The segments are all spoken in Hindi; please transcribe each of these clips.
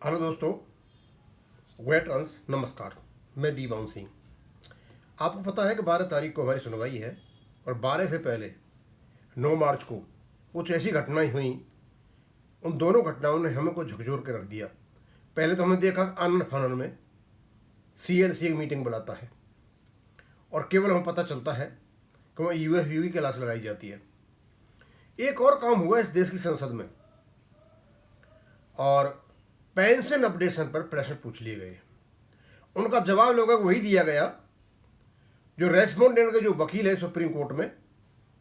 हेलो दोस्तों, वेटरन्स नमस्कार। मैं दीवान सिंह। आपको पता है कि 12 तारीख को हमारी सुनवाई है और 12 से पहले 9 मार्च को कुछ ऐसी घटनाएं हुई। उन दोनों घटनाओं ने हमें को झकझोर के रख दिया। पहले तो हमने देखा आनंद फानन में CLC एक मीटिंग बुलाता है और केवल हमें पता चलता है कि वहाँ UFU की क्लास लगाई जाती है। एक और काम हुआ इस देश की संसद में और पेंशन अपडेशन पर प्रश्न पूछ लिए गए। उनका जवाब लोगों को वही दिया गया जो रेस्पोंडेंट के जो वकील है सुप्रीम कोर्ट में,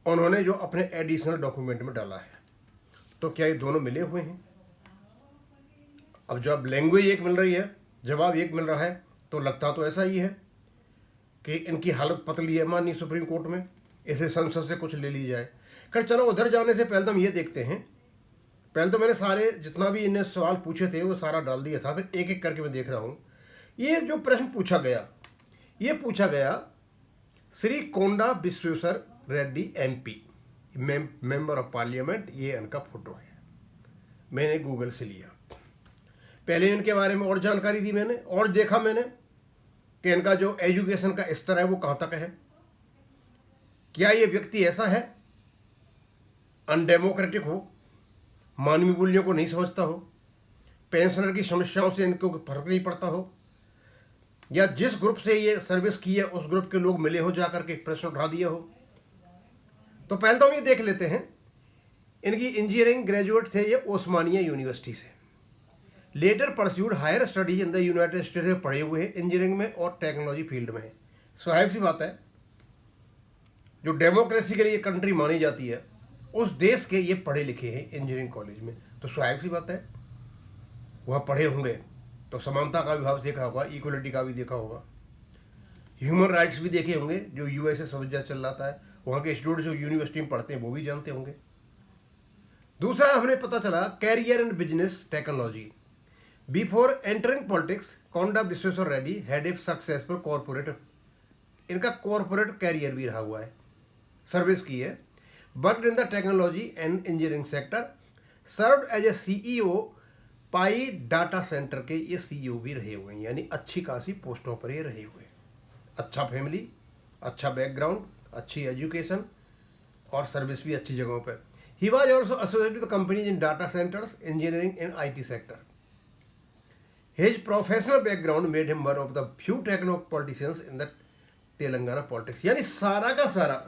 उन्होंने जो अपने एडिशनल डॉक्यूमेंट में डाला है। तो क्या ये दोनों मिले हुए हैं? अब जब लैंग्वेज एक मिल रही है, जवाब एक मिल रहा है, तो लगता तो ऐसा ही है कि इनकी हालत पतली है माननीय सुप्रीम कोर्ट में, इसे संसद से कुछ ले ली जाए। खैर चलो, उधर जाने से पहले तो हम ये देखते हैं। पहले तो मैंने सारे जितना भी इन्हें सवाल पूछे थे वो सारा डाल दिया था, फिर एक एक करके मैं देख रहा हूँ। ये जो प्रश्न पूछा गया, ये पूछा गया Shri Konda Vishweshwar Reddy MP, member of parliament. ये इनका फोटो है, मैंने गूगल से लिया। पहले इनके बारे में और जानकारी दी मैंने और देखा मैंने कि इनका जो एजुकेशन का स्तर है वो कहाँ तक है। क्या ये व्यक्ति ऐसा है अनडेमोक्रेटिक हो, मानवीय मूल्यों को नहीं समझता हो, पेंशनर की समस्याओं से इनको फर्क नहीं पड़ता हो, या जिस ग्रुप से ये सर्विस की है उस ग्रुप के लोग मिले हो जाकर के प्रश्न उठा दिया हो। तो पहले तो हम ये देख लेते हैं। इनकी इंजीनियरिंग ग्रेजुएट थे ये ओस्मानिया यूनिवर्सिटी से। Later pursued higher studies in the United States में पढ़े हुए हैं, इंजीनियरिंग में और टेक्नोलॉजी फील्ड में है। स्वाभाविक सी बात है, जो डेमोक्रेसी के लिए कंट्री मानी जाती है उस देश के ये पढ़े लिखे हैं इंजीनियरिंग कॉलेज में, तो स्वाभाविक सी बात है वहाँ पढ़े होंगे तो समानता का भी भाव देखा होगा, इक्वलिटी का भी देखा होगा, ह्यूमन राइट्स भी देखे होंगे। जो USA समझा चल रहा है, वहाँ के स्टूडेंट्स जो यूनिवर्सिटी में पढ़ते हैं वो भी जानते होंगे। दूसरा हमें पता चला career and business technology. Before entering politics, Konda Vishweshwar Reddy had a successful corporate, इनका कॉरपोरेट कैरियर भी रहा हुआ है, सर्विस की है। Worked in the technology and engineering sector, served as a CEO pi data centre के ये CEO भी रहे हुए हैं, यानी अच्छी खासी पोस्टों पर ये रहे हुए हैं। अच्छा फैमिली, अच्छा बैकग्राउंड, अच्छी एजुकेशन और सर्विस भी अच्छी जगहों पर। He was also associated with companies in data centres, engineering and IT सेक्टर। His professional background made him one of the few techno politicians in the Telangana politics. यानी सारा का सारा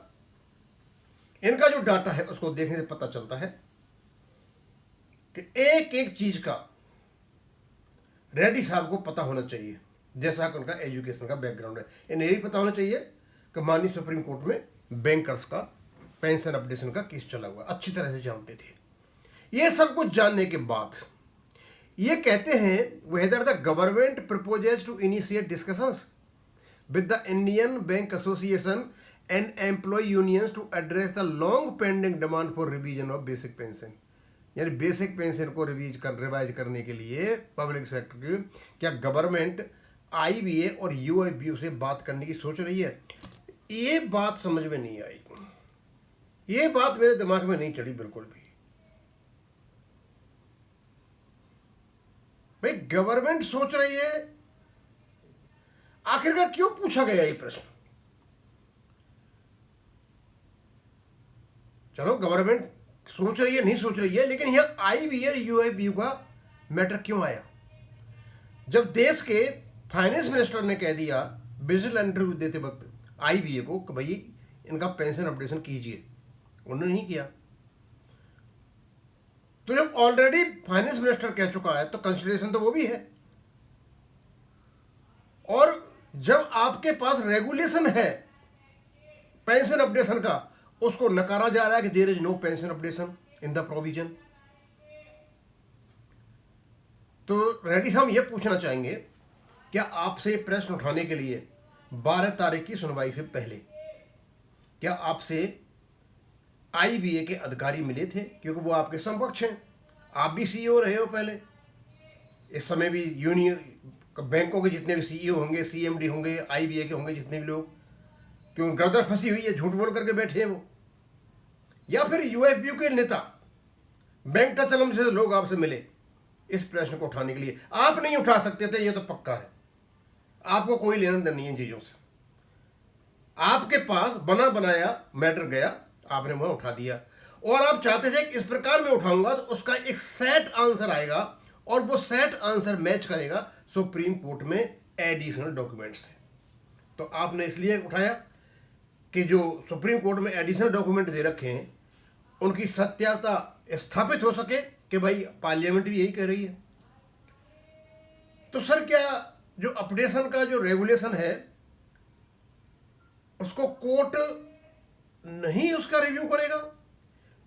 इनका जो डाटा है उसको देखने से पता चलता है कि एक एक चीज का रेड्डी साहब को पता होना चाहिए, जैसा कि उनका एजुकेशन का बैकग्राउंड है। इन्हें यही पता होना चाहिए कि माननीय सुप्रीम कोर्ट में बैंकर्स का पेंशन अपडेशन का केस चला हुआ, अच्छी तरह से जानते थे। ये सब कुछ जानने के बाद ये कहते हैं whether the government proposes to initiate discussions with the Indian bank association and employ unions to address the long pending demand for revision of basic pension. यानी बेसिक पेंशन को रिवाइज करने के लिए पब्लिक सेक्टर की क्या गवर्नमेंट IBA और UFU से बात करने की सोच रही है? ये बात समझ में नहीं आई, ये बात मेरे दिमाग में नहीं चढ़ी बिल्कुल भी। भाई गवर्नमेंट सोच रही है, आखिरकार क्यों पूछा गया ये प्रश्न? चलो गवर्नमेंट सोच रही है नहीं सोच रही है, लेकिन यह IBA UFU का मैटर क्यों आया? जब देश के फाइनेंस मिनिस्टर ने कह दिया विजिल इंटरव्यू देते वक्त IBA को कि भाई इनका पेंशन अपडेशन कीजिए, उन्होंने नहीं किया। तो जब ऑलरेडी फाइनेंस मिनिस्टर कह चुका है तो कंसिडरेशन तो वो भी है। और जब आपके पास रेगुलेशन है पेंशन अपडेशन का, उसको नकारा जा रहा है कि there is no pension updation in the provision. तो रेड्डी साहब ये पूछना चाहेंगे, क्या आपसे प्रश्न उठाने के लिए 12 तारीख की सुनवाई से पहले क्या आपसे IBA के अधिकारी मिले थे? क्योंकि वो आपके समकक्ष हैं, आप भी CEO रहे हो पहले, इस समय भी यूनियन बैंकों के जितने भी CEO होंगे, CMD होंगे, IBA के होंगे जितने भी लोग, क्योंकि गर्दन फंसी हुई है, झूठ बोल करके बैठे हैं वो। या फिर UFU के नेता बैंक का चलम से लोग आपसे मिले, इस प्रश्न को उठाने के लिए। आप नहीं उठा सकते थे, ये तो पक्का है। आपको कोई लेना देना नहीं इन चीज़ों से। आपके पास बना बनाया मैटर गया, आपने वह उठा दिया, और आप चाहते थे कि इस प्रकार में उठाऊंगा तो उसका एक सेट आंसर आएगा और वो सेट आंसर मैच करेगा सुप्रीम कोर्ट में एडिशनल डॉक्यूमेंट से। तो आपने इसलिए उठाया कि जो सुप्रीम कोर्ट में एडिशनल डॉक्यूमेंट दे रखे हैं उनकी सत्यता स्थापित हो सके कि भाई पार्लियामेंट भी यही कह रही है। तो सर, क्या जो अपडेशन का जो रेगुलेशन है उसको कोर्ट नहीं उसका रिव्यू करेगा,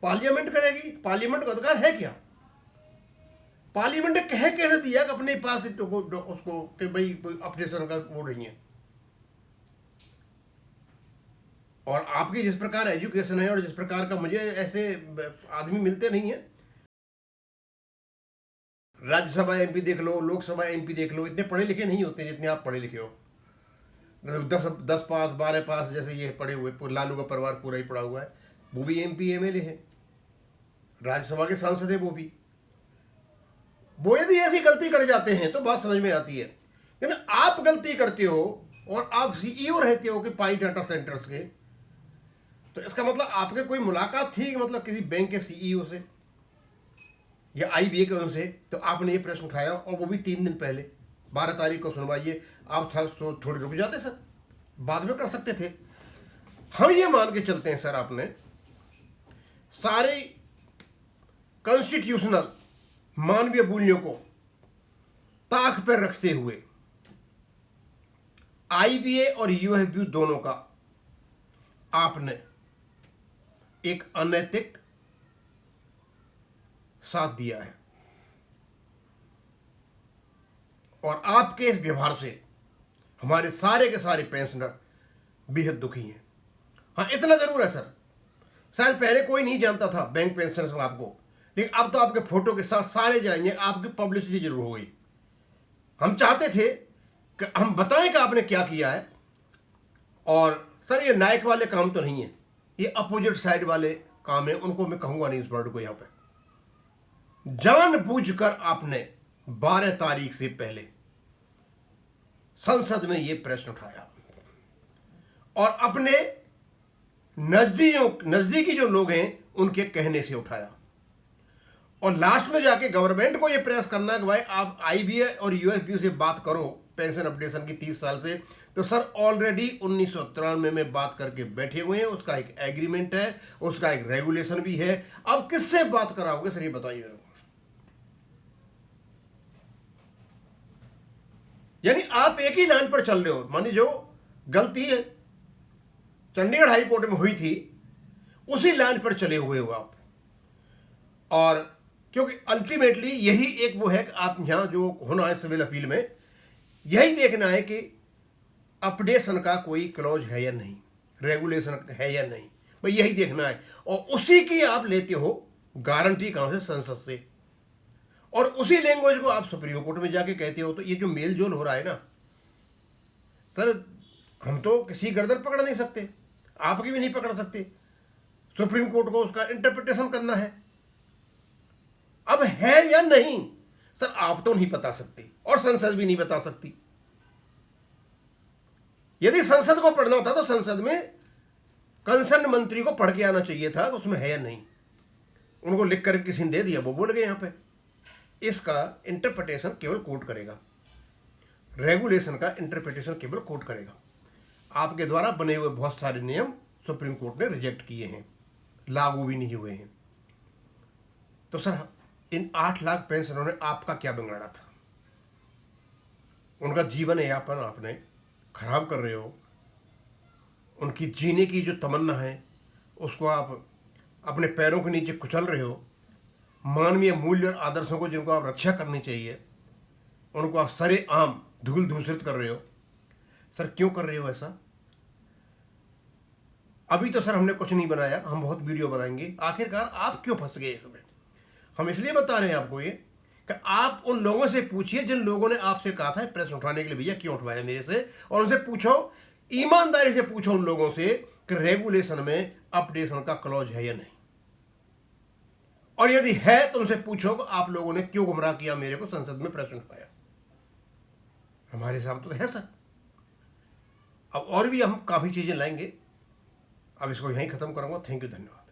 पार्लियामेंट करेगी? पार्लियामेंट का अधिकार है क्या? पार्लियामेंट ने कह कैसे दिया कि अपने पास उसको कि भाई अपडेशन का वो नहीं है? और आपकी जिस प्रकार एजुकेशन है और जिस प्रकार का, मुझे ऐसे आदमी मिलते नहीं है। राज्यसभा एमपी देख लो, लोकसभा एमपी देख लो, इतने पढ़े लिखे नहीं होते जितने आप पढ़े लिखे हो। 10 पास 12 पास जैसे ये पढ़े हुए, लालू का परिवार पूरा ही पढ़ा हुआ है, वो भी एमपी एमएलए है, राज्यसभा के सांसद है वो भी। वो यदि ऐसी गलती कर जाते हैं तो बात समझ में आती है, लेकिन आप गलती करते हो और आप सीईओ रहते हो कि पाई डाटा सेंटर्स के, तो इसका मतलब आपके कोई मुलाकात थी मतलब किसी बैंक के सीईओ से या आईबीए के उनसे, तो आपने ये प्रश्न उठाया, और वो भी 3 दिन पहले 12 तारीख को सुनवाइए। आप था तो थोड़े रुक जाते सर, बाद में कर सकते थे। हम ये मान के चलते हैं सर, आपने सारे कॉन्स्टिट्यूशनल मानवीय मूल्यों को ताक पर रखते हुए आईबीए और यूएफबी दोनों का आपने एक अनैतिक साथ दिया है, और आपके इस व्यवहार से हमारे सारे के सारे पेंशनर बेहद दुखी हैं। हाँ, इतना जरूर है सर, शायद पहले कोई नहीं जानता था बैंक पेंशनर्स में आपको, लेकिन अब तो आपके फोटो के साथ सारे जाएंगे, आपकी पब्लिसिटी जरूर हो गई। हम चाहते थे कि हम बताएं कि आपने क्या किया है। और सर, ये नायक वाले काम तो नहीं है, ये अपोजिट साइड वाले काम है, उनको मैं कहूंगा नहीं इस वर्ड को। यहां पे जानबूझकर आपने 12 तारीख से पहले संसद में यह प्रश्न उठाया और अपने नजदीकी जो लोग हैं उनके कहने से उठाया, और लास्ट में जाके गवर्नमेंट को यह प्रेस करना कि भाई आप आईबीए और यूएफबी से बात करो पेंशन अपडेशन की 30 साल से। तो सर, ऑलरेडी 1993 में बात करके बैठे हुए हैं, उसका एक एग्रीमेंट है, उसका एक रेगुलेशन भी है। अब किससे बात कराओगे सर, ये बताइए मेरे को। यानी आप एक ही लाइन पर चल रहे हो, मानी जो गलती है चंडीगढ़ हाई कोर्ट में हुई थी उसी लाइन पर चले हुए हो आप। और क्योंकि अल्टीमेटली यही एक वो है कि आप यहां जो होना है सिविल अपील में, यही देखना है कि अपडेशन का कोई क्लॉज है या नहीं, रेगुलेशन है या नहीं, भाई यही देखना है। और उसी की आप लेते हो गारंटी कहां से? संसद से। और उसी लैंग्वेज को आप सुप्रीम कोर्ट में जाके कहते हो। तो ये जो मेल जोल हो रहा है ना सर, हम तो किसी गर्दन पकड़ नहीं सकते, आपकी भी नहीं पकड़ सकते, सुप्रीम कोर्ट को उसका इंटरप्रिटेशन करना है। अब है या नहीं सर, आप तो नहीं बता सकते और संसद भी नहीं बता सकती। यदि संसद को पढ़ना था तो संसद में कंसर्न मंत्री को पढ़ के आना चाहिए था कि उसमें है या नहीं। उनको लिख कर किसी ने दे दिया, वो बोल गए यहां पे। इसका इंटरप्रिटेशन केवल कोर्ट करेगा, रेगुलेशन का इंटरप्रिटेशन केवल कोर्ट करेगा। आपके द्वारा बने हुए बहुत सारे नियम सुप्रीम कोर्ट ने रिजेक्ट किए हैं, लागू भी नहीं हुए हैं। तो सर, इन 8 लाख पेंशनरों ने आपका क्या बिगाड़ा था? उनका जीवन यापन आपने खराब कर रहे हो, उनकी जीने की जो तमन्ना है उसको आप अपने पैरों के नीचे कुचल रहे हो। मानवीय मूल्य और आदर्शों को जिनको आप रक्षा करनी चाहिए उनको आप सरेआम धूल धूसरित कर रहे हो। सर, क्यों कर रहे हो ऐसा? अभी तो सर हमने कुछ नहीं बनाया, हम बहुत वीडियो बनाएंगे। आखिरकार आप क्यों फंस गए इसमें? हम इसलिए बता रहे हैं आपको ये कि आप उन लोगों से पूछिए जिन लोगों ने आपसे कहा था प्रश्न उठाने के लिए, भैया क्यों उठवाया मेरे से, और उनसे पूछो, ईमानदारी से पूछो उन लोगों से कि रेगुलेशन में अपडेशन का क्लॉज है या नहीं। और यदि है तो उनसे पूछो कि आप लोगों ने क्यों गुमराह किया मेरे को, संसद में प्रश्न उठाया। हमारे हिसाब तो है सर। अब और भी हम काफ़ी चीज़ें लाएंगे। अब इसको यहीं ख़त्म करूँगा। थैंक यू, धन्यवाद।